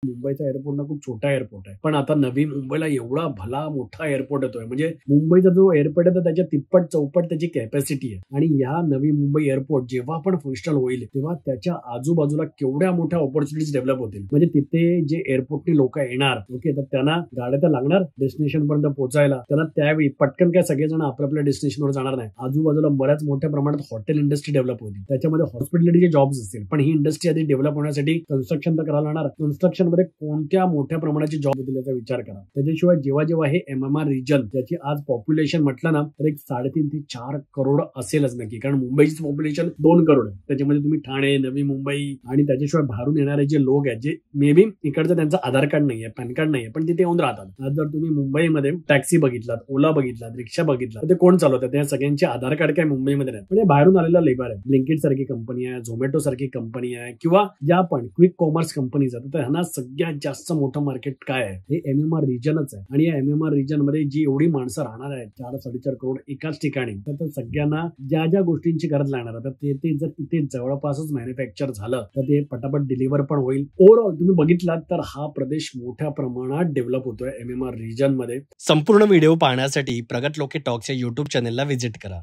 मुंबईचा एअरपोर्ट ना खूप छोटा एअरपोर्ट आहे. पण आता नवी मुंबईला एवढा भला मोठा एअरपोर्ट येतोय. म्हणजे मुंबईचा जो एअरपोर्ट आहे तर त्याच्या तिप्पट चौपट त्याची कॅपॅसिटी आहे. आणि या नवी मुंबई एअरपोर्ट जेव्हा पण फंक्शनल होईल तेव्हा त्याच्या आजूबाजूला केवढ्या मोठ्या ऑपॉर्च्युनिटीज डेव्हलप होतील. म्हणजे तिथे जे एअरपोर्टनी लोक येणार, ओके, तर त्यांना गाड्या तर लागणार डेस्टिनेशन पर्यंत पोहोचायला. त्यांना त्यावेळी पटकन काय सगळेजण आपल्या डेस्टिनेशनवर जाणार नाही. आजूबाजूला बऱ्याच मोठ्या प्रमाणात हॉटेल इंडस्ट्री डेव्हलप होतील. त्याच्यामध्ये हॉस्पिटॅलिटीचे जॉब्स असतील. पण ही इंडस्ट्री आधी डेव्हलप होण्यासाठी कन्स्ट्रक्शन तर करायला लागणार. कन्स्ट्रक्शन मध्ये कोणत्या मोठ्या प्रमाणाचे जॉब होतील याचा विचार करा. त्याच्याशिवाय जेव्हा हे MMR रिजन ज्याची आज पॉप्युलेशन म्हटलं ना तर एक 3.5 ते 4 करोड असेलच नक्की. कारण मुंबईची पॉप्युलेशन 2 करोड आहे. त्याच्यामध्ये तुम्ही ठाणे, नवी मुंबई आणि त्याच्याशिवाय बाहेरून येणारे जे लोक आहेत, जे मे बी इकडचं त्यांचं आधार कार्ड नाहीये, पॅन कार्ड नाहीये, पण तिथे येऊन राहतात. आज जर तुम्ही मुंबईमध्ये टॅक्सी बघितलात, ओला बघितलात, रिक्षा बघितलात, ते कोण चालवतात? त्या सगळ्यांचे आधार कार्ड काय मुंबईमध्ये नाही. म्हणजे बाहेरून आलेला लेबर आहे. ब्लिंकिट सारखी कंपनी आहे, झोमॅटो सारखी कंपनी आहे, किंवा ज्या पण क्विक कॉमर्स कंपनीज आहेत, तर ह्यांना सगळ्यात जास्त मोठं मार्केट काय आहे? हे MMR रिजनच आहे. आणि या MMR रिजन मध्ये जी एवढी माणसं राहणार आहेत, 4-4.5 करोड एकाच ठिकाणी, तर सगळ्यांना ज्या गोष्टींची गरज लागणार आहे, तर ते जर इथे जवळपासच मॅन्युफॅक्चर झालं तर ते पटापट डिलिव्हर पण होईल. ओव्हरऑल तुम्ही बघितलात तर हा प्रदेश मोठ्या प्रमाणात डेव्हलप होतोय MMR रिजन मध्ये. संपूर्ण व्हिडिओ पाहण्यासाठी प्रगत लोके टॉक्सच्या YouTube चॅनेलला व्हिजिट करा.